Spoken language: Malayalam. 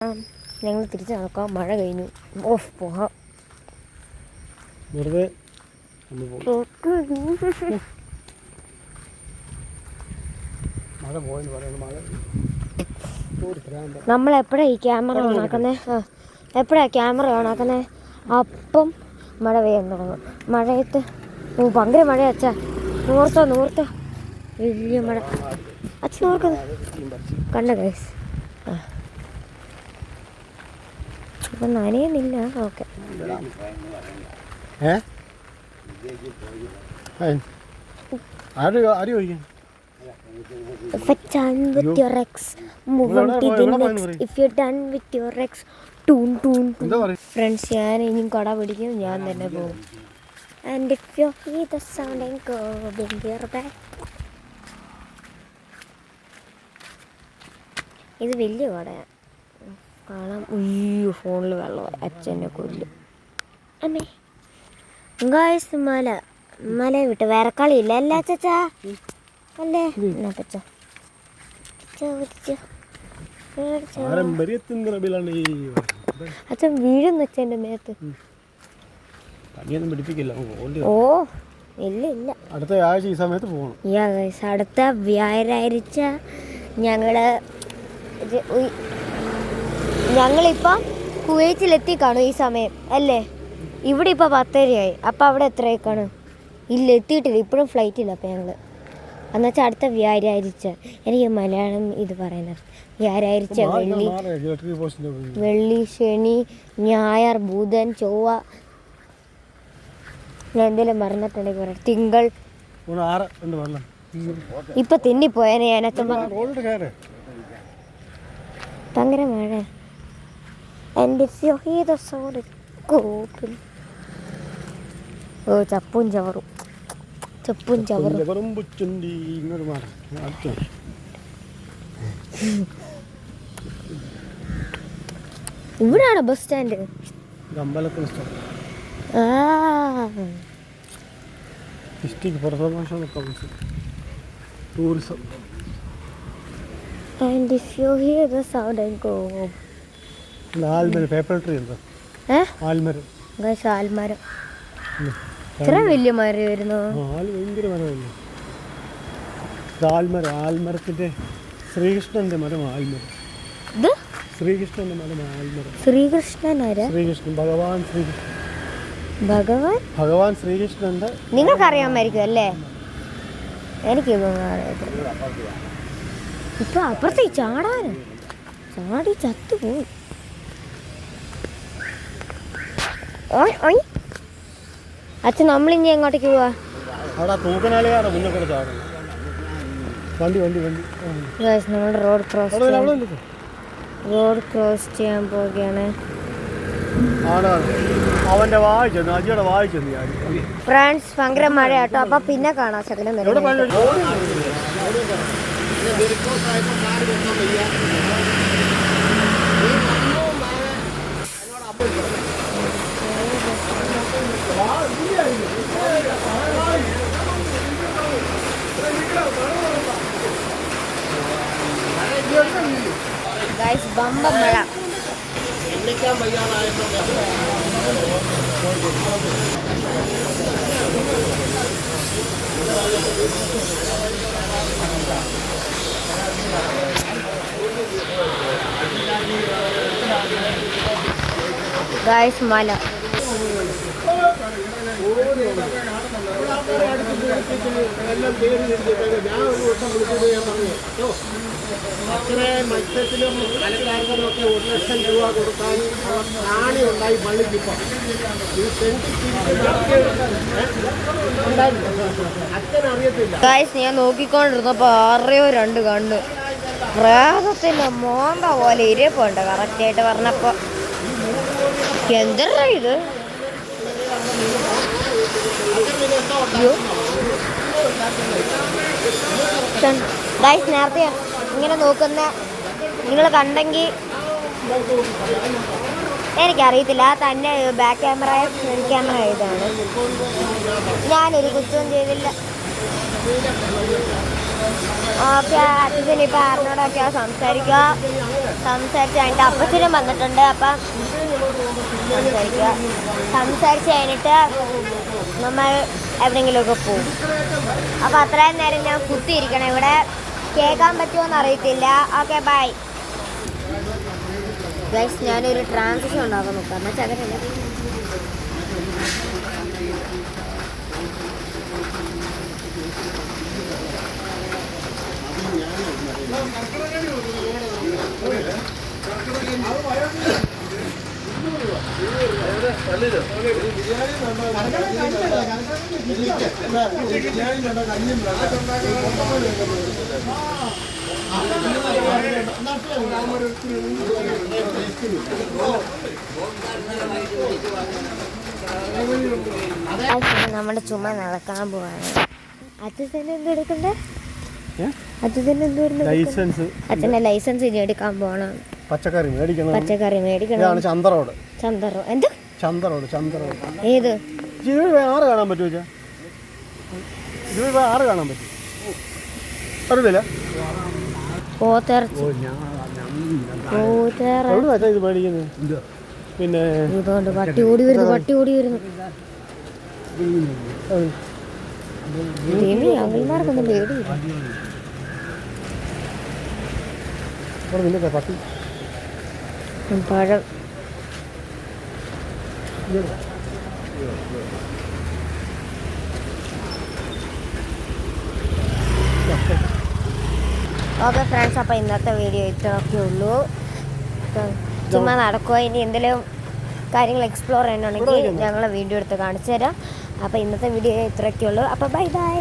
ഞങ്ങൾ തിരിച്ചു നടക്കാം. മഴ കഴിഞ്ഞു. ഓഫ് പോകാം. വെറുതെ നമ്മൾ എപ്പോഴാ ഈ ക്യാമറ ഓണാക്കുന്നേ? ക്യാമറ ഓണാക്കുന്നേ അപ്പം മഴ പെയ്യാൻ തുടങ്ങും. മഴയത്ത് ഭയങ്കര മഴ. അച്ഛാ നൂർത്തോ വലിയ മഴ. അച്ഛൻ നോക്കുന്നത് കണ്ട ഗൈസ്. ഇപ്പം നനയുന്നില്ല. Okay. If you're done with your ex, move on to the next. If you're done with your ex, tune. Friends, ഞാൻ ഇനിയും കട പിടിക്കും. ഞാൻ തന്നെ പോകും. And if you hear the sound and go, bring your back. ഇത് വലിയ കടയാണ്. കാണാം. ഉയ്യോ, ഫോണിൽ വെള്ളം. അച്ഛനെ കൊല്ലും. അമ്മേ ഗായ്സ്, മല വിട്ട് വേറെ കളിയില്ല. അല്ല അച്ചാ അല്ലേ? അച്ഛൻ വീഴുന്നു അച്ഛൻ്റെ മേത്ത്. ഓ ഇല്ല. അടുത്ത ആഴ്ച ഈ സമയത്ത് പോകണം. അടുത്ത വ്യാഴാഴ്ച ഞങ്ങളിപ്പം കുവൈറ്റിലെത്തി കാണും ഈ സമയം അല്ലേ? ഇവിടെ ഇപ്പോൾ 10:30 അപ്പം അവിടെ എത്രയൊക്കെയാണ്? ഇല്ല, എത്തിയിട്ടില്ല. ഇപ്പോഴും ഫ്ലൈറ്റില്ല. അപ്പം ഞങ്ങൾ എന്നുവെച്ചാൽ അടുത്ത വ്യാഴാഴ്ച. എനിക്ക് മലയാളം ഇത് പറയുന്നത്. വ്യാഴാഴ്ച, വെള്ളി, ശനി, ഞായർ, ബുധൻ, ചൊവ്വ. ഞാൻ എന്തെങ്കിലും മറന്നിട്ടുണ്ടെങ്കിൽ പറയാം. തിങ്കൾ. ഇപ്പൊ തിന്നിപ്പോയനെ ഞാനച്ഛൻ ഭയങ്കര മഴ. എൻ്റെ ചപ്പും ചവറും. ഇവിടാണ് bus stand. Tourism. And if you hear the sound and go. Paper tree ഉണ്ടോ? ആൽമരം. ആൽമരം ഇത്ര വലിയ മരം വരുന്നു. ഭയങ്കര മരമല്ലേ ആൽമരത്തിന്റെ ശ്രീകൃഷ്ണന്റെ മരം. ആൽമരം. ശ്രീകൃഷ്ണന്റെ മരം. ആൽമരം. ശ്രീകൃഷ്ണൻ ഭഗവാൻ ശ്രീകൃഷ്ണന്റെ. നിങ്ങൾക്കറിയാമായിരിക്കും അല്ലേ? എനിക്ക് ഇപ്പൊ അപ്പുറത്തേക്ക് ചാടി ചത്തുപോയി. അച്ഛൻ നമ്മളിനി എങ്ങോട്ടേക്ക് പോവാ? നമ്മൾ റോഡ് ക്രോസ് ചെയ്യാൻ പോവുകയാണ്. ഫ്രണ്ട്സ്, ഭയങ്കര മഴ കേട്ടോ. അപ്പൊ പിന്നെ കാണാം. ശകലം ഗൈസ്, ബമ്പ മഴ. ഗൈസ്, മല. മത്സ്യത്തിലും അലക്കാർക്കുമൊക്കെ 1 ലക്ഷം രൂപ കൊടുക്കാൻ നാണി ഉണ്ടായി പള്ളിക്കിപ്പം. അച്ഛനറിയത്തില്ല. ഞാൻ നോക്കിക്കൊണ്ടിരുന്നപ്പോ 6 കണ്ണ് പ്രേതത്തിന്റെ മോന്ത പോലെ ഇരിപ്പുണ്ട്. കറക്റ്റായിട്ട് പറഞ്ഞപ്പോ എന്താ ഇത്? നേരത്തെ ഇങ്ങനെ നോക്കുന്ന നിങ്ങൾ കണ്ടെങ്കിൽ എനിക്കറിയത്തില്ല. തന്നെ ബാക്ക് ക്യാമറ ഫ്രണ്ട് ക്യാമറ ഇതാണ്. ഞാനൊരു കുറ്റവും ചെയ്തില്ല. ഓക്കെ, അച്ഛൻ ഇപ്പം ആറിനോടൊക്കെ സംസാരിച്ച് കഴിഞ്ഞിട്ട് അപ്പച്ചനും വന്നിട്ടുണ്ട്. അപ്പം സംസാരിച്ച് കഴിഞ്ഞിട്ട് നമ്മൾ എവിടെയെങ്കിലുമൊക്കെ പോകും. അപ്പം അത്രയും നേരം ഞാൻ കുത്തിയിരിക്കണം ഇവിടെ. കേൾക്കാൻ പറ്റുമോ എന്ന് അറിയത്തില്ല. Okay, bye guys. ഞാനൊരു ട്രാൻസിഷൻ ഉണ്ടാക്കാൻ നോക്കാം. എന്നാൽ ചകരല്ല. നമ്മുടെ ചുമ നടക്കാൻ പോവാണ്. അച്ഛൻ എന്ത് എടുക്കണ്ടേ? അച്ഛൻ്റെ ലൈസൻസ് ഇനി എടുക്കാൻ പോകണം. പച്ചക്കറി മേടിക്കണം. ചന്തറോ എന്ത് ഏത് 26 കാണാൻ പറ്റുമോ? 26 കാണാൻ പറ്റും. അറിയില്ല. ഇത് മേടിക്കുന്നത് പിന്നെ ഇതുകൊണ്ട് പട്ടി ഓടി വരുന്നു. അങ്കിൾമാർക്കൊന്നും പേടിയില്ല. പട്ടി പഴം ഓക്കെ ഫ്രണ്ട്സ്, അപ്പോൾ ഇന്നത്തെ വീഡിയോ ഇത്രയൊക്കെ ഉള്ളൂ. ചുമ്മാ നടക്കുക. ഇനി എന്തെങ്കിലും കാര്യങ്ങൾ എക്സ്പ്ലോർ ചെയ്യാനുണ്ടെങ്കിൽ ഞങ്ങൾ വീഡിയോ എടുത്ത് കാണിച്ചു തരാം. അപ്പോൾ ഇന്നത്തെ വീഡിയോ ഇത്രയൊക്കെ ഉള്ളൂ. അപ്പോൾ ബൈ ബൈ.